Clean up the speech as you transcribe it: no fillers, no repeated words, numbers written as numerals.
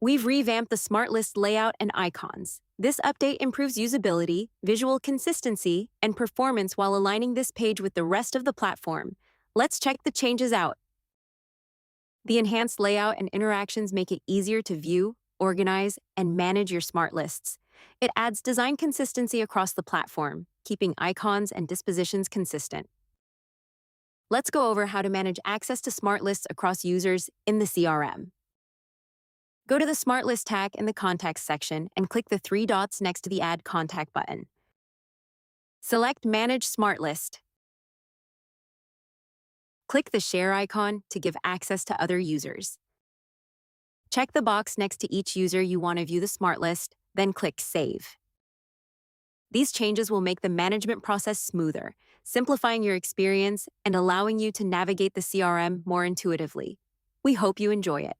We've revamped the Smart List layout and icons. This update improves usability, visual consistency, and performance while aligning this page with the rest of the platform. Let's check the changes out. The enhanced layout and interactions make it easier to view, organize, and manage your smart lists. It adds design consistency across the platform, keeping icons and dispositions consistent. Let's go over how to manage access to smart lists across users in the CRM. Go to the Smart List tag in the Contacts section and click the three dots next to the Add Contact button. Select Manage Smart List. Click the Share icon to give access to other users. Check the box next to each user you want to view the smart list, then click Save. These changes will make the management process smoother, simplifying your experience and allowing you to navigate the CRM more intuitively. We hope you enjoy it.